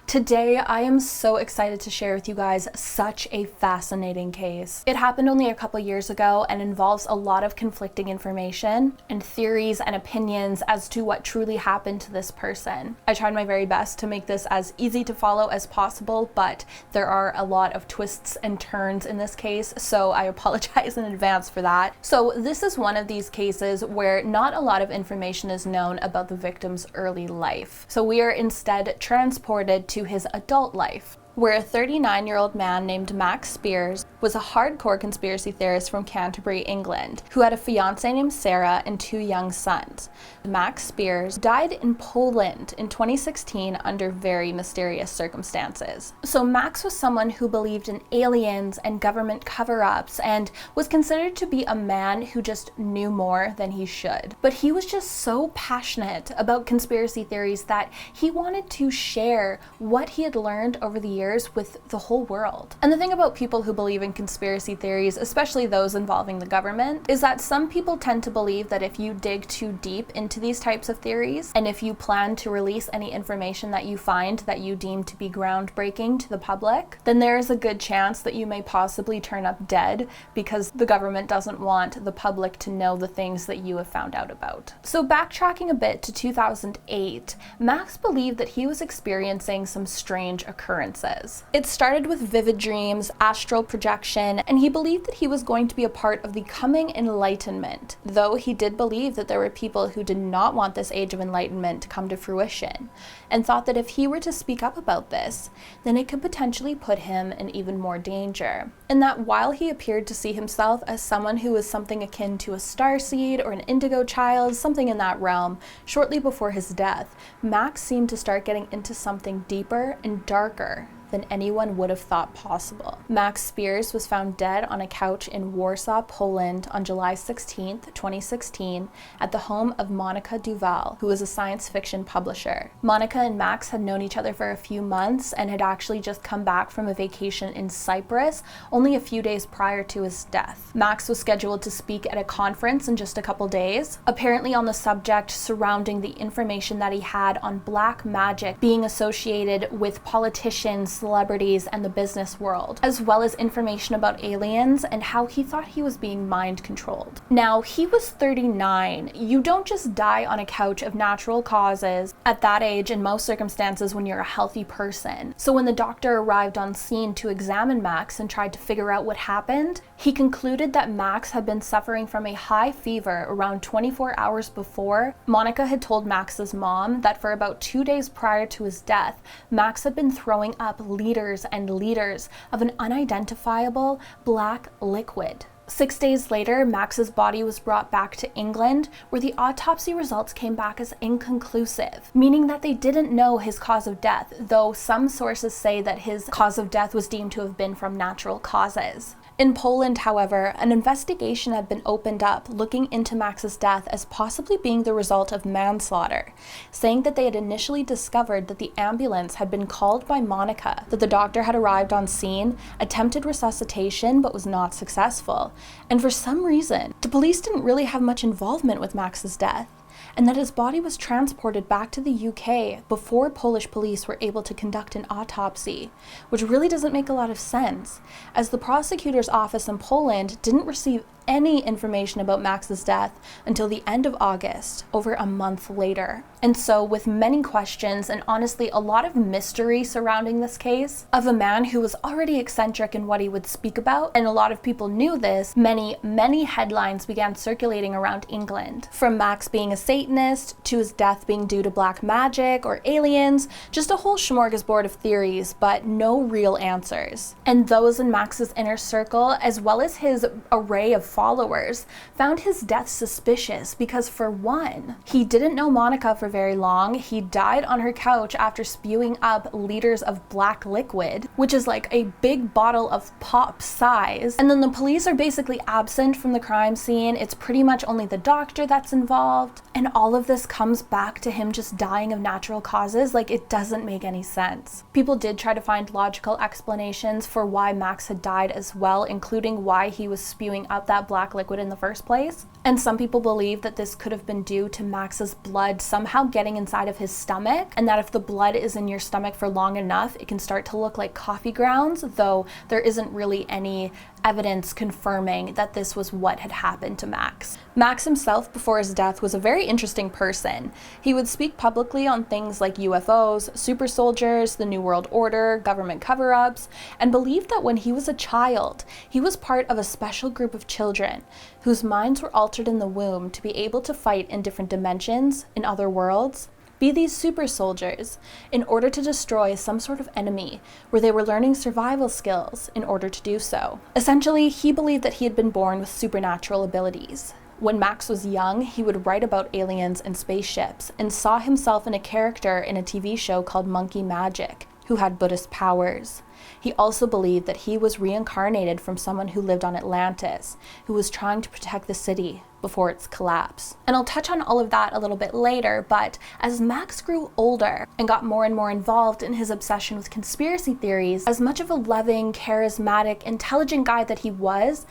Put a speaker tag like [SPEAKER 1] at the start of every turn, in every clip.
[SPEAKER 1] Today, I am so excited to share with you guys such a fascinating case. It happened only a couple years ago and involves a lot of conflicting information and theories and opinions as to what truly happened to this person. I tried my very best to make this as easy to follow as possible, but there are a lot of twists and turns in this case, so I apologize in advance for that. So this is one of these cases where not a lot of information is known about the victim's early life. So we are instead transported to his adult life, where a 39-year-old man named Max Spiers was a hardcore conspiracy theorist from Canterbury, England, who had a fiancée named Sarah and 2 young sons. Max Spiers died in Poland in 2016 under very mysterious circumstances. So Max was someone who believed in aliens and government cover-ups and was considered to be a man who just knew more than he should. But he was just so passionate about conspiracy theories that he wanted to share what he had learned over the years with the whole world. And the thing about people who believe in conspiracy theories, especially those involving the government, is that some people tend to believe that if you dig too deep into these types of theories, and if you plan to release any information that you find that you deem to be groundbreaking to the public, then there is a good chance that you may possibly turn up dead because the government doesn't want the public to know the things that you have found out about. So backtracking a bit to 2008, Max believed that he was experiencing some strange occurrences. It started with vivid dreams, astral projection, and he believed that he was going to be a part of the coming enlightenment, though he did believe that there were people who did not want this age of enlightenment to come to fruition, and thought that if he were to speak up about this, then it could potentially put him in even more danger. And that while he appeared to see himself as someone who was something akin to a starseed or an indigo child, something in that realm, shortly before his death, Max seemed to start getting into something deeper and darker than anyone would have thought possible. Max Spiers was found dead on a couch in Warsaw, Poland on July 16, 2016, at the home of Monika Duval, who was a science fiction publisher. Monika and Max had known each other for a few months and had actually just come back from a vacation in Cyprus only a few days prior to his death. Max was scheduled to speak at a conference in just a couple days, apparently on the subject surrounding the information that he had on black magic being associated with politicians, celebrities, and the business world, as well as information about aliens and how he thought he was being mind controlled. Now, he was 39. You don't just die on a couch of natural causes at that age in most circumstances when you're a healthy person. So when the doctor arrived on scene to examine Max and tried to figure out what happened, he concluded that Max had been suffering from a high fever around 24 hours before. Monika had told Max's mom that for about 2 days prior to his death, Max had been throwing up liters and liters of an unidentifiable black liquid. 6 days later, Max's body was brought back to England, where the autopsy results came back as inconclusive, meaning that they didn't know his cause of death, though some sources say that his cause of death was deemed to have been from natural causes. In Poland, however, an investigation had been opened up looking into Max's death as possibly being the result of manslaughter, saying that they had initially discovered that the ambulance had been called by Monika, that the doctor had arrived on scene, attempted resuscitation but was not successful, and for some reason, the police didn't really have much involvement with Max's death, and that his body was transported back to the UK before Polish police were able to conduct an autopsy, which really doesn't make a lot of sense, as the prosecutor's office in Poland didn't receive any information about Max's death until the end of August, over a month later. And so, with many questions and honestly a lot of mystery surrounding this case, of a man who was already eccentric in what he would speak about, and a lot of people knew this, many headlines began circulating around England. From Max being a Satanist, to his death being due to black magic or aliens, just a whole smorgasbord of theories, but no real answers. And those in Max's inner circle, as well as his array of followers, found his death suspicious because, for one, he didn't know Monika for very long. He died on her couch after spewing up liters of black liquid, which is like a big bottle of pop size. And then the police are basically absent from the crime scene. It's pretty much only the doctor that's involved. And all of this comes back to him just dying of natural causes. Like, it doesn't make any sense. People did try to find logical explanations for why Max had died as well, including why he was spewing out that black liquid in the first place. And some people believe that this could have been due to Max's blood somehow getting inside of his stomach, and that if the blood is in your stomach for long enough, it can start to look like coffee grounds, though there isn't really any evidence confirming that this was what had happened to Max. Max himself, before his death, was a very interesting person. He would speak publicly on things like UFOs, super soldiers, the New World Order, government cover-ups, and believed that when he was a child, he was part of a special group of children whose minds were altered in the womb to be able to fight in different dimensions, in other worlds, be these super soldiers, in order to destroy some sort of enemy, where they were learning survival skills in order to do so. Essentially, he believed that he had been born with supernatural abilities. When Max was young, he would write about aliens and spaceships, and saw himself in a character in a TV show called Monkey Magic, who had Buddhist powers. He also believed that he was reincarnated from someone who lived on Atlantis, who was trying to protect the city before its collapse. And I'll touch on all of that a little bit later, but as Max grew older and got more and more involved in his obsession with conspiracy theories, as much of a loving, charismatic, intelligent guy that he was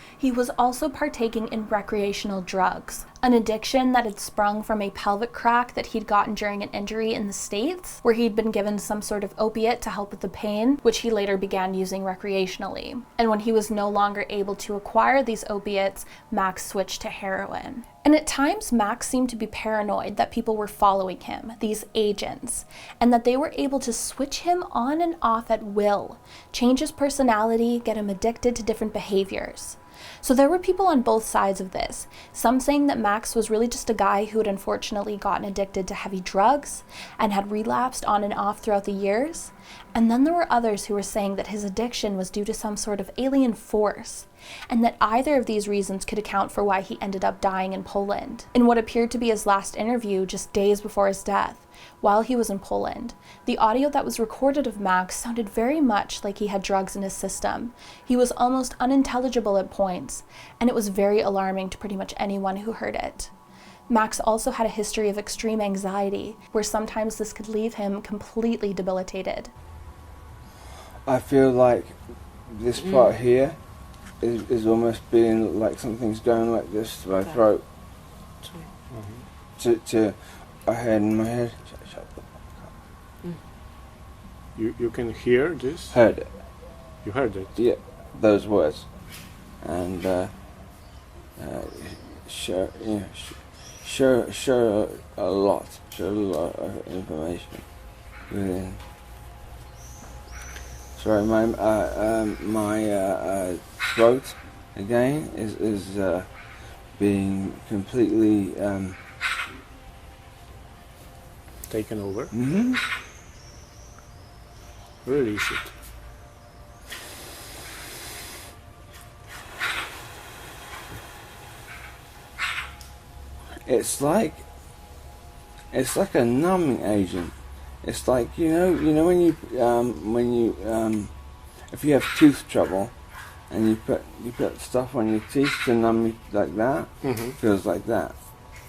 [SPEAKER 1] also partaking in recreational drugs. An addiction that had sprung from a pelvic crack that he'd gotten during an injury in the States, where he'd been given some sort of opiate to help with the pain, which he later began using recreationally. And when he was no longer able to acquire these opiates, Max switched to heroin. And at times, Max seemed to be paranoid that people were following him, these agents, and that they were able to switch him on and off at will, change his personality, get him addicted to different behaviors. So there were people on both sides of this, some saying that Max was really just a guy who had unfortunately gotten addicted to heavy drugs and had relapsed on and off throughout the years. And then there were others who were saying that his addiction was due to some sort of alien force, and that either of these reasons could account for why he ended up dying in Poland. In what appeared to be his last interview just days before his death, while he was in Poland, the audio that was recorded of Max sounded very much like he had drugs in his system. He was almost unintelligible at points, and it was very alarming to pretty much anyone who heard it. Max also had a history of extreme anxiety, where sometimes this could leave him completely debilitated.
[SPEAKER 2] I feel like this part here is almost being like something's going like this to my throat. To a head in my head. Shut the fuck up.
[SPEAKER 3] You can hear this?
[SPEAKER 2] Heard it.
[SPEAKER 3] You heard it?
[SPEAKER 2] Yeah, those words. And share a lot of information within. Sorry, my throat again is being completely
[SPEAKER 3] taken over.
[SPEAKER 2] Mm-hmm.
[SPEAKER 3] Release it.
[SPEAKER 2] It's like a numbing agent. It's like you know when you if you have tooth trouble and you put stuff on your teeth to numb you like that.
[SPEAKER 3] Mm-hmm.
[SPEAKER 2] Feels like that.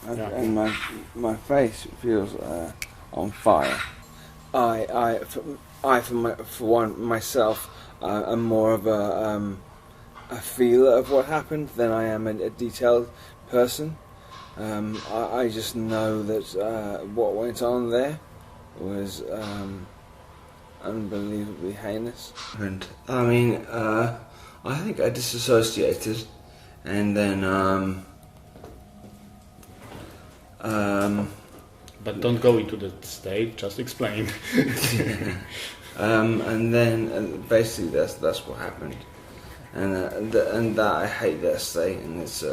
[SPEAKER 3] Yeah.
[SPEAKER 2] And my face feels on fire. I for myself, am more of a feeler of what happened than I am a detailed person. I just know that what went on there was unbelievably heinous. And I mean, I think I disassociated, and then
[SPEAKER 3] but don't go into that state. Just explain.
[SPEAKER 2] And then basically that's what happened, and that I hate that state, and it's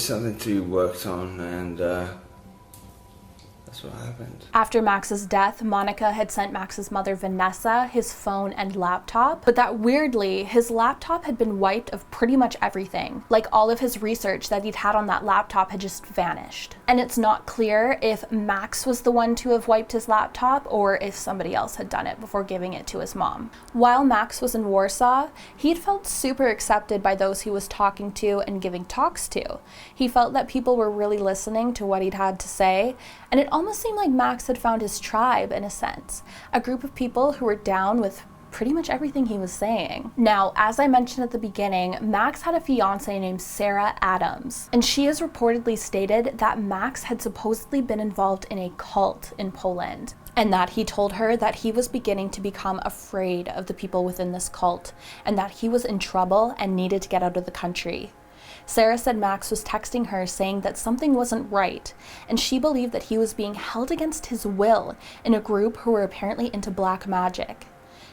[SPEAKER 2] something to be worked on, and that's That's what happened.
[SPEAKER 1] After Max's death, Monica had sent Max's mother Vanessa his phone and laptop, but that weirdly, his laptop had been wiped of pretty much everything. Like all of his research that he'd had on that laptop had just vanished. And it's not clear if Max was the one to have wiped his laptop or if somebody else had done it before giving it to his mom. While Max was in Warsaw, he'd felt super accepted by those he was talking to and giving talks to. He felt that people were really listening to what he'd had to say, and it almost seemed like Max had found his tribe in a sense, a group of people who were down with pretty much everything he was saying. Now, as I mentioned at the beginning, Max had a fiance named Sarah Adams, and she has reportedly stated that Max had supposedly been involved in a cult in Poland, and that he told her that he was beginning to become afraid of the people within this cult, and that he was in trouble and needed to get out of the country. Sarah said Max was texting her saying that something wasn't right, and she believed that he was being held against his will in a group who were apparently into black magic.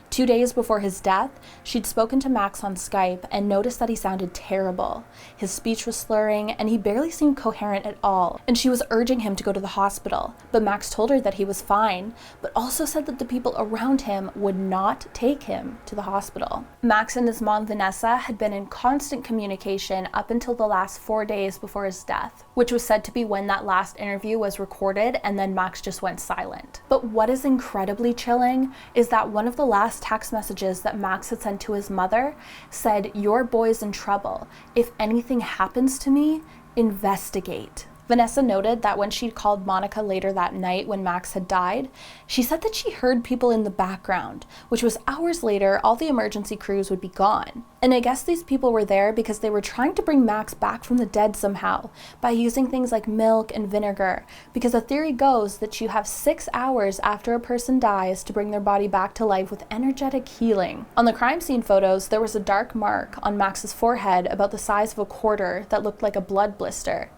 [SPEAKER 1] 2 days before his death, she'd spoken to Max on Skype and noticed that he sounded terrible. His speech was slurring, and he barely seemed coherent at all, and she was urging him to go to the hospital, but Max told her that he was fine, but also said that the people around him would not take him to the hospital. Max and his mom Vanessa had been in constant communication up until the last 4 days before his death, which was said to be when that last interview was recorded, and then Max just went silent. But what is incredibly chilling is that one of the last text messages that Max had sent to his mother said, "Your boy's in trouble. If anything happens to me, investigate." Vanessa noted that when she'd called Monica later that night when Max had died, she said that she heard people in the background, which was hours later all the emergency crews would be gone. And I guess these people were there because they were trying to bring Max back from the dead somehow by using things like milk and vinegar, because a theory goes that you have 6 hours after a person dies to bring their body back to life with energetic healing. On the crime scene photos, there was a dark mark on Max's forehead about the size of a quarter that looked like a blood blister.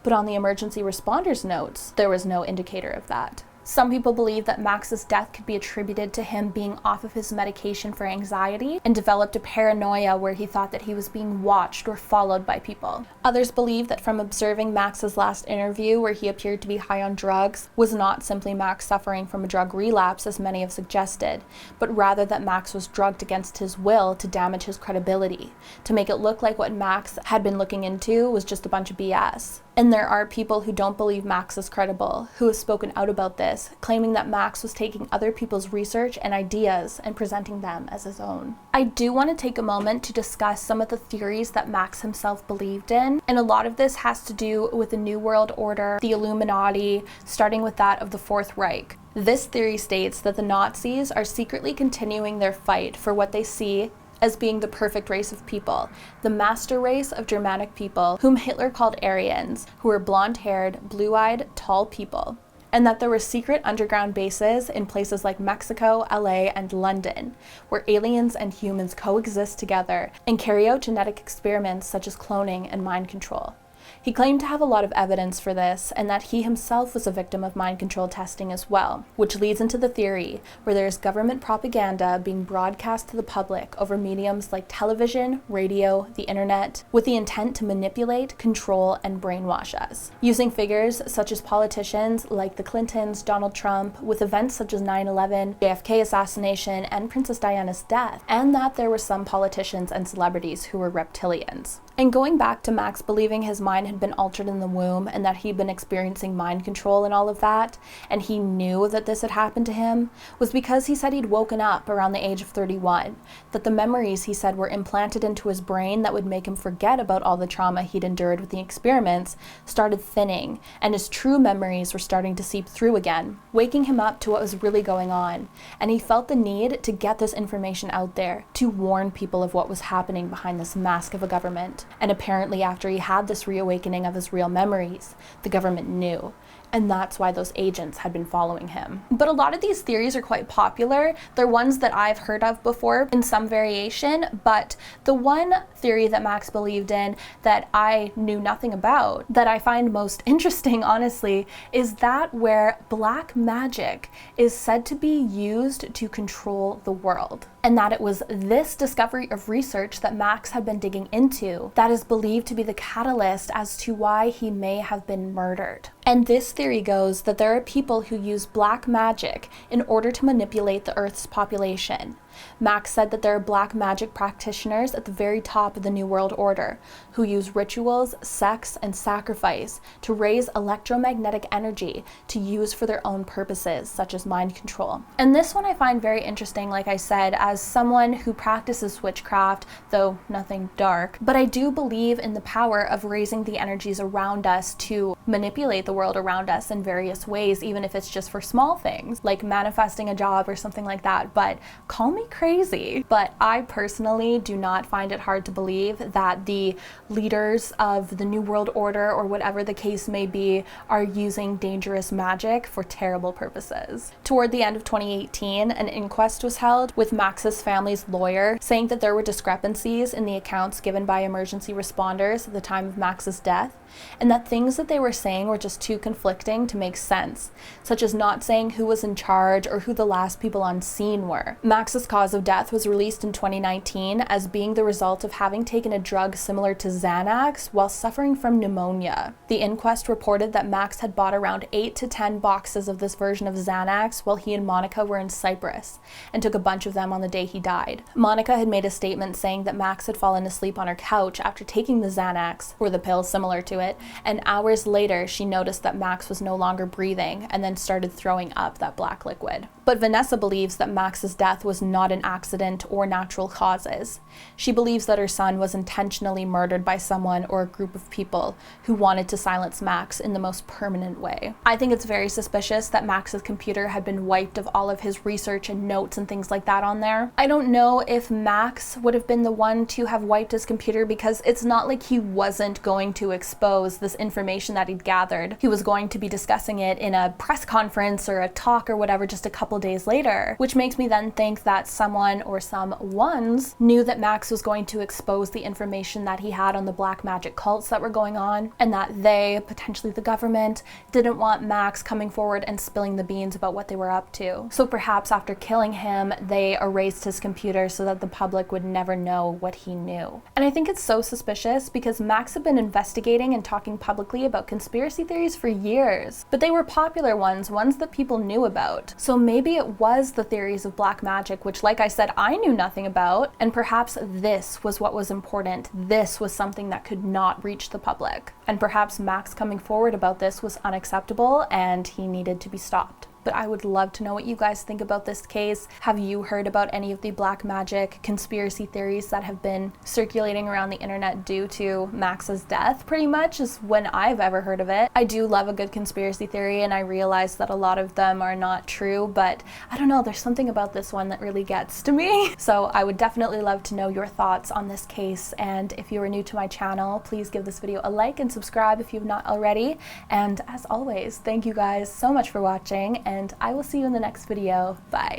[SPEAKER 1] But on the emergency responders' notes, there was no indicator of that. Some people believe that Max's death could be attributed to him being off of his medication for anxiety and developed a paranoia where he thought that he was being watched or followed by people. Others believe that from observing Max's last interview where he appeared to be high on drugs was not simply Max suffering from a drug relapse as many have suggested, but rather that Max was drugged against his will to damage his credibility, to make it look like what Max had been looking into was just a bunch of BS. And there are people who don't believe Max is credible, who have spoken out about this, claiming that Max was taking other people's research and ideas and presenting them as his own. I do want to take a moment to discuss some of the theories that Max himself believed in, and a lot of this has to do with the New World Order, the Illuminati, starting with that of the Fourth Reich. This theory states that the Nazis are secretly continuing their fight for what they see as being the perfect race of people, the master race of Germanic people, whom Hitler called Aryans, who were blonde-haired, blue-eyed, tall people, and that there were secret underground bases in places like Mexico, LA, and London, where aliens and humans coexist together and carry out genetic experiments such as cloning and mind control. He claimed to have a lot of evidence for this, and that he himself was a victim of mind control testing as well, which leads into the theory where there is government propaganda being broadcast to the public over mediums like television, radio, the internet, with the intent to manipulate, control, and brainwash us, using figures such as politicians like the Clintons, Donald Trump, with events such as 9/11, JFK assassination, and Princess Diana's death, and that there were some politicians and celebrities who were reptilians. And going back to Max believing his mind had been altered in the womb and that he'd been experiencing mind control and all of that, and he knew that this had happened to him, was because he said he'd woken up around the age of 31, that the memories he said were implanted into his brain that would make him forget about all the trauma he'd endured with the experiments started thinning, and his true memories were starting to seep through again, waking him up to what was really going on, and he felt the need to get this information out there, to warn people of what was happening behind this mask of a government. And apparently after he had this reawakening of his real memories, the government knew. And that's why those agents had been following him. But a lot of these theories are quite popular. They're ones that I've heard of before in some variation, but the one theory that Max believed in that I knew nothing about, that I find most interesting, honestly, is that where black magic is said to be used to control the world. and that it was this discovery of research that Max had been digging into that is believed to be the catalyst as to why he may have been murdered. And this theory goes that there are people who use black magic in order to manipulate the Earth's population. Max said that there are black magic practitioners at the very top of the New World Order who use rituals, sex, and sacrifice to raise electromagnetic energy to use for their own purposes, such as mind control. And this one I find very interesting, like I said, as someone who practices witchcraft, though nothing dark. But I do believe in the power of raising the energies around us to manipulate the world around us in various ways, even if it's just for small things, like manifesting a job or something like that. But call me crazy, but I personally do not find it hard to believe that the leaders of the New World Order, or whatever the case may be, are using dangerous magic for terrible purposes. Toward the end of 2018, an inquest was held with Max's family's lawyer saying that there were discrepancies in the accounts given by emergency responders at the time of Max's death, and that things that they were saying were just too conflicting to make sense, such as not saying who was in charge or who the last people on scene were. Max's cause of death was released in 2019 as being the result of having taken a drug similar to Xanax while suffering from pneumonia. The inquest reported that Max had bought around 8 to 10 boxes of this version of Xanax while he and Monica were in Cyprus, and took a bunch of them on the day he died. Monica had made a statement saying that Max had fallen asleep on her couch after taking the Xanax, or the pill similar to it, and hours later she noticed that Max was no longer breathing and then started throwing up that black liquid. But Vanessa believes that Max's death was not an accident or natural causes. She believes that her son was intentionally murdered by someone or a group of people who wanted to silence Max in the most permanent way. I think it's very suspicious that Max's computer had been wiped of all of his research and notes and things like that on there. I don't know if Max would have been the one to have wiped his computer, because it's not like he wasn't going to expose this information that he'd gathered. He was going to be discussing it in a press conference or a talk or whatever just a couple days later, which makes me then think that someone or some ones knew that Max was going to expose the information that he had on the black magic cults that were going on, and that they, potentially the government, didn't want Max coming forward and spilling the beans about what they were up to. So perhaps after killing him, they erased his computer so that the public would never know what he knew. And I think it's so suspicious because Max had been investigating and talking publicly about conspiracy theories for years, but they were popular ones that people knew about. So maybe it was the theories of black magic, which, like I said, I knew nothing about, and perhaps this was what was important. This was something that could not reach the public, and perhaps Max coming forward about this was unacceptable and he needed to be stopped. But I would love to know what you guys think about this case. Have you heard about any of the black magic conspiracy theories that have been circulating around the internet due to Max's death? Pretty much is when I've ever heard of it. I do love a good conspiracy theory, and I realize that a lot of them are not true, but I don't know, there's something about this one that really gets to me. So I would definitely love to know your thoughts on this case, and if you are new to my channel, please give this video a like and subscribe if you've not already. And as always, thank you guys so much for watching, and I will see you in the next video. Bye.